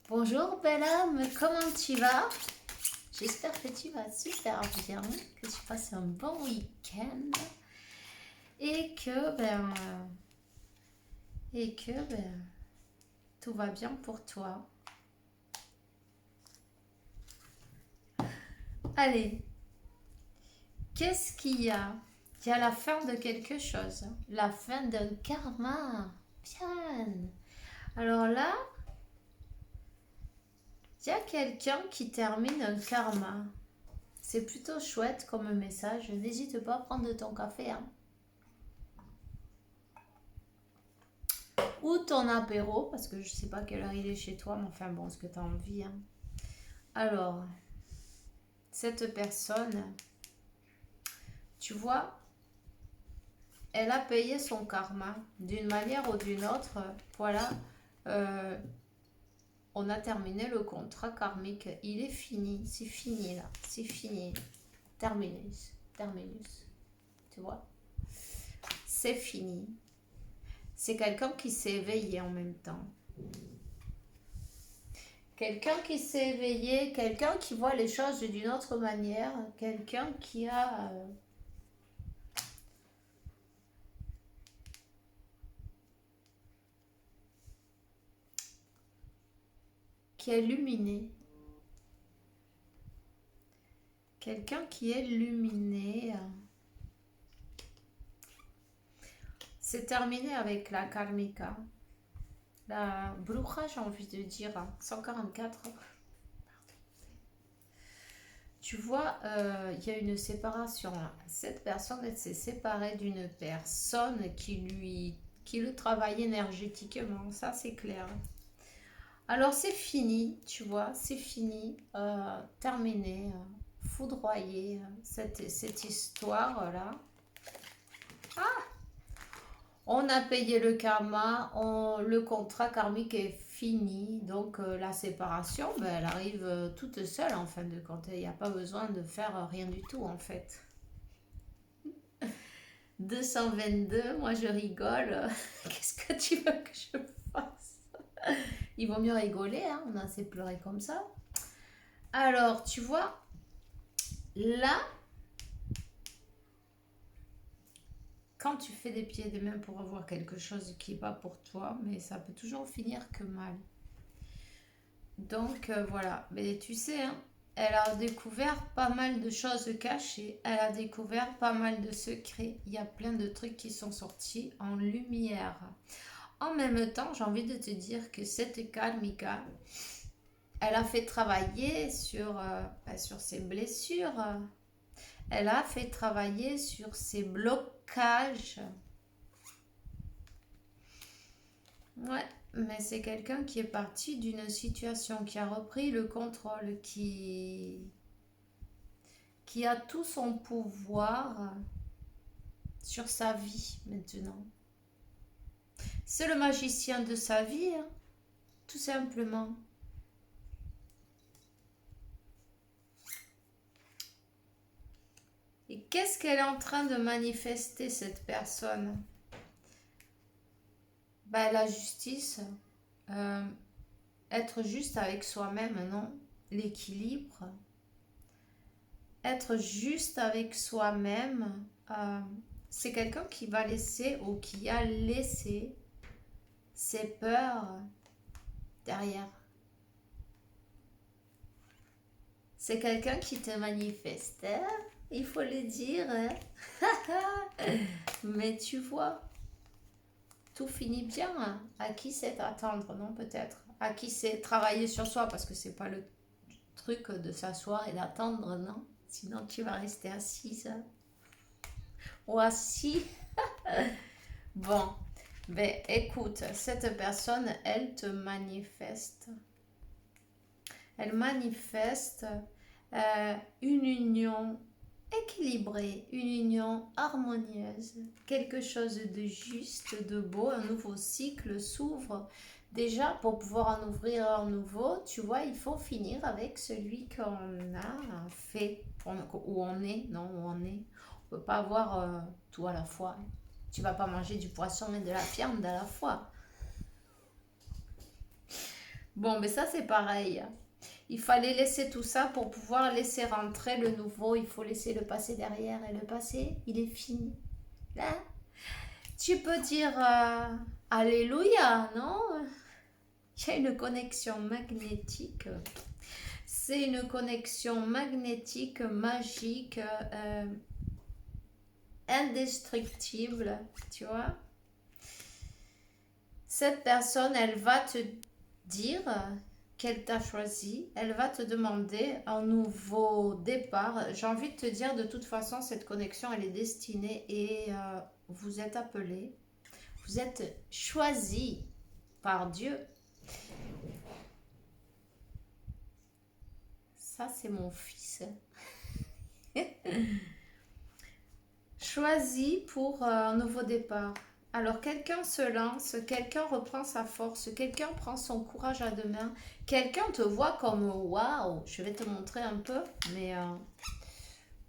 Bonjour belle âme, comment tu vas? J'espère que tu vas super bien, que tu passes un bon week-end et que tout va bien pour toi. Allez, qu'est-ce qu'il y a? Il y a la fin de quelque chose, la fin d'un karma. Bien. Alors là, il y a quelqu'un qui termine un karma. C'est plutôt chouette comme message. N'hésite pas à prendre ton café, hein. Ou ton apéro, parce que je sais pas quelle heure il est chez toi, mais enfin bon, ce que tu as envie, hein. Alors, cette personne, tu vois, elle a payé son karma d'une manière ou d'une autre. Voilà, euh, on a terminé le contrat karmique. Il est fini, c'est fini là, c'est fini. Terminus, terminus, tu vois, c'est fini. C'est quelqu'un qui s'est éveillé en même temps. Quelqu'un qui s'est éveillé, quelqu'un qui voit les choses d'une autre manière, quelqu'un qui est illuminé. Quelqu'un qui est illuminé. C'est terminé avec la karmika. La bruja, j'ai envie de dire, 144. Tu vois, il y a une séparation là. Cette personne, elle s'est séparée d'une personne qui le travaille énergétiquement. Ça, c'est clair. Alors, c'est fini, tu vois, c'est fini, terminé, foudroyé, cette histoire-là. On a payé le karma, le contrat karmique est fini, donc la séparation, ben, elle arrive toute seule en fin de compte. Il n'y a pas besoin de faire rien du tout en fait. 222, moi je rigole. Qu'est-ce que tu veux que je fasse? Il vaut mieux rigoler, hein, on a assez pleuré comme ça. Alors, tu vois, là, quand tu fais des pieds et des mains pour avoir quelque chose qui n'est pas pour toi, mais ça peut toujours finir que mal. Donc voilà, mais tu sais, hein, elle a découvert pas mal de choses cachées, elle a découvert pas mal de secrets, il y a plein de trucs qui sont sortis en lumière. En même temps, j'ai envie de te dire que cette karmika, elle a fait travailler sur ses blessures, elle a fait travailler sur ses blocages. Ouais, mais c'est quelqu'un qui est parti d'une situation, qui a repris le contrôle, qui a tout son pouvoir sur sa vie maintenant. C'est le magicien de sa vie, hein, tout simplement. Et qu'est-ce qu'elle est en train de manifester, cette personne? Bah, la justice, euh, être juste avec soi-même, non? L'équilibre, être juste avec soi-même, c'est quelqu'un qui va laisser ou qui a laissé ses peurs derrière. C'est quelqu'un qui te manifeste, hein, il faut le dire, hein. Mais tu vois, tout finit bien, hein. À qui c'est attendre, non, peut-être? À qui c'est travailler sur soi, parce que c'est pas le truc de s'asseoir et d'attendre, non? Sinon tu vas rester assise, hein, ou assis. Bon, ben écoute, cette personne, elle te manifeste. Elle manifeste une union équilibrée, une union harmonieuse, quelque chose de juste, de beau, un nouveau cycle s'ouvre. Déjà, pour pouvoir en ouvrir un nouveau, tu vois, il faut finir avec celui qu'on a fait, où on est, non, où on est. On ne peut pas avoir tout à la fois. Tu vas pas manger du poisson et de la viande à la fois. Bon, mais ça, c'est pareil. Il fallait laisser tout ça pour pouvoir laisser rentrer le nouveau. Il faut laisser le passé derrière. Et le passé, il est fini. Là, tu peux dire Alléluia, non? Il y a une connexion magnétique. C'est une connexion magnétique, magique, indestructible, tu vois. Cette personne, elle va te dire qu'elle t'a choisi, elle va te demander un nouveau départ. J'ai envie de te dire, de toute façon, cette connexion, elle est destinée et vous êtes appelé, vous êtes choisi par Dieu. Ça, c'est mon fils. Choisi pour un nouveau départ. Alors, quelqu'un se lance, quelqu'un reprend sa force, quelqu'un prend son courage à deux mains, quelqu'un te voit comme waouh. Je vais te montrer un peu, mais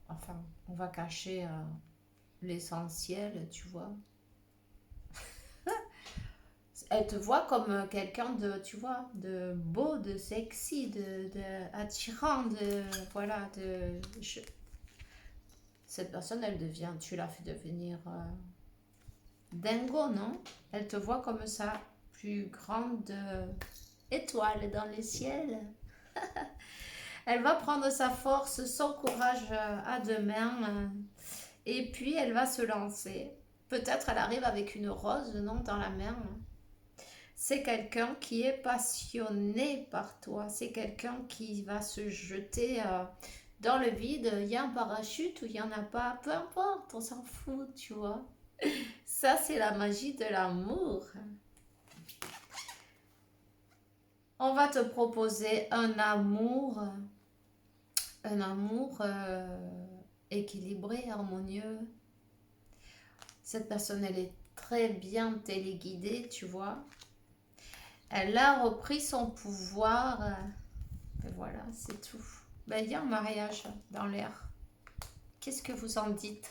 enfin, on va cacher l'essentiel, tu vois. Elle te voit comme quelqu'un de, tu vois, de beau, de sexy, de attirant, de, voilà, cette personne, elle devient, tu l'as fait devenir dingo, non? Elle te voit comme sa plus grande étoile dans les ciels. Elle va prendre sa force, son courage à deux mains et puis elle va se lancer. Peut-être elle arrive avec une rose, non, dans la main. C'est quelqu'un qui est passionné par toi. C'est quelqu'un qui va se jeter dans le vide. Il y a un parachute ou il n'y en a pas. Peu importe, on s'en fout, tu vois. Ça, c'est la magie de l'amour. On va te proposer un amour équilibré, harmonieux. Cette personne, elle est très bien téléguidée, tu vois. Elle a repris son pouvoir. Et voilà, c'est tout. Ben, il y a un mariage dans l'air. Qu'est-ce que vous en dites?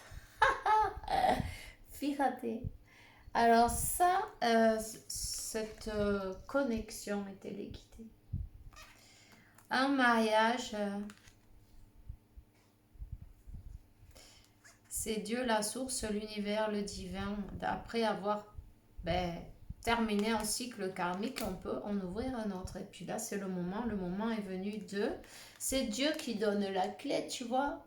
Piraté. Alors ça, cette connexion est téléguidée. Un mariage, c'est Dieu la source, l'univers, le divin. Après avoir ben, terminé un cycle karmique, on peut en ouvrir un autre. Et puis là, c'est le moment est venu de... C'est Dieu qui donne la clé, tu vois.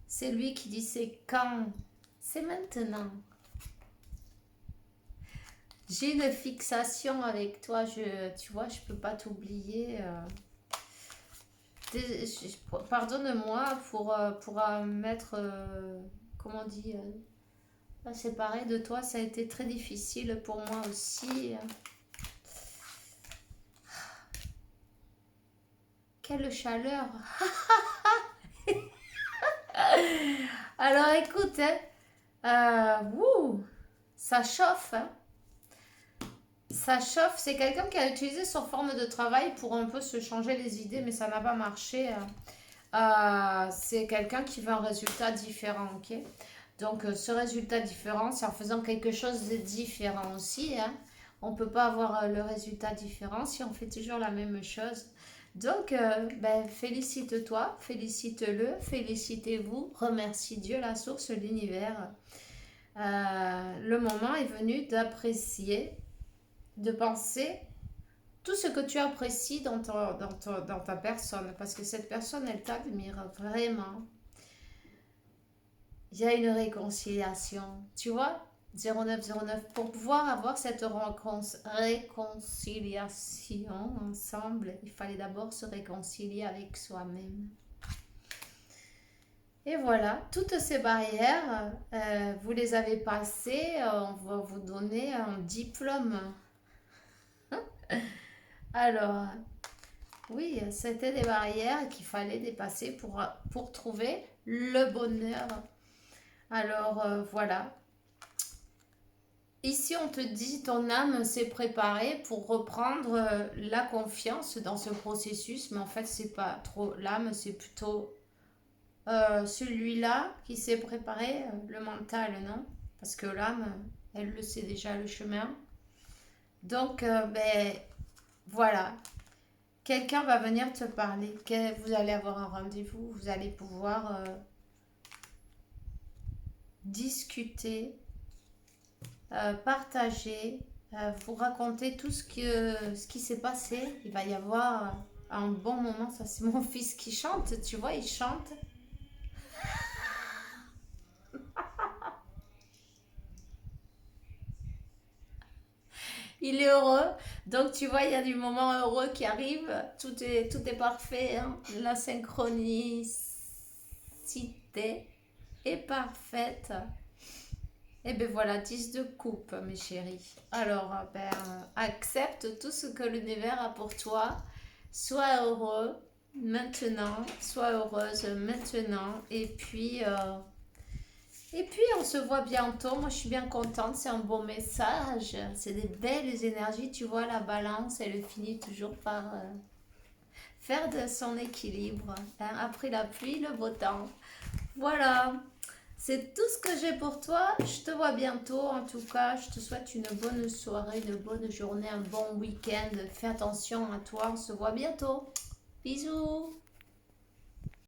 C'est lui qui dit c'est quand, c'est maintenant. J'ai une fixation avec toi, tu vois, je peux pas t'oublier. Pardonne-moi pour mettre, comment on dit, séparer de toi, ça a été très difficile pour moi aussi. Quelle chaleur! Alors écoute, ça chauffe. Hein. Ça chauffe. C'est quelqu'un qui a utilisé son forme de travail pour un peu se changer les idées, mais ça n'a pas marché. C'est quelqu'un qui veut un résultat différent, ok? Donc ce résultat différent, c'est en faisant quelque chose de différent aussi. Hein. On ne peut pas avoir le résultat différent si on fait toujours la même chose. Donc, félicite-toi, félicite-le, félicitez-vous, remercie Dieu, la source, l'univers. Le moment est venu d'apprécier, de penser tout ce que tu apprécies dans ta personne, parce que cette personne, elle t'admire vraiment. Il y a une réconciliation, tu vois, 0909, pour pouvoir avoir cette réconciliation ensemble, il fallait d'abord se réconcilier avec soi-même. Et voilà, toutes ces barrières, vous les avez passées, on va vous donner un diplôme. Alors, oui, c'était des barrières qu'il fallait dépasser pour trouver le bonheur. Alors, voilà. Ici, on te dit, ton âme s'est préparée pour reprendre la confiance dans ce processus, mais en fait, c'est pas trop l'âme, c'est plutôt celui-là qui s'est préparé, le mental, non? Parce que l'âme, elle le sait déjà, le chemin. Donc, ben, voilà. Quelqu'un va venir te parler. Vous allez avoir un rendez-vous. Vous allez pouvoir discuter, partager, vous raconter tout ce qui s'est passé. Il va y avoir un bon moment. Ça, c'est mon fils qui chante. Tu vois, il chante. Il est heureux. Donc, tu vois, il y a du moment heureux qui arrive. Tout est parfait, hein. La synchronicité est parfaite. Et ben voilà, 10 de coupe, mes chéris. Alors, ben, accepte tout ce que l'univers a pour toi. Sois heureux maintenant. Sois heureuse maintenant. Et puis, on se voit bientôt. Moi, je suis bien contente. C'est un bon message. C'est des belles énergies. Tu vois, la balance, elle finit toujours par faire de son équilibre, hein. Après la pluie, le beau temps. Voilà. C'est tout ce que j'ai pour toi. Je te vois bientôt. En tout cas, je te souhaite une bonne soirée, une bonne journée, un bon week-end. Fais attention à toi. On se voit bientôt. Bisous.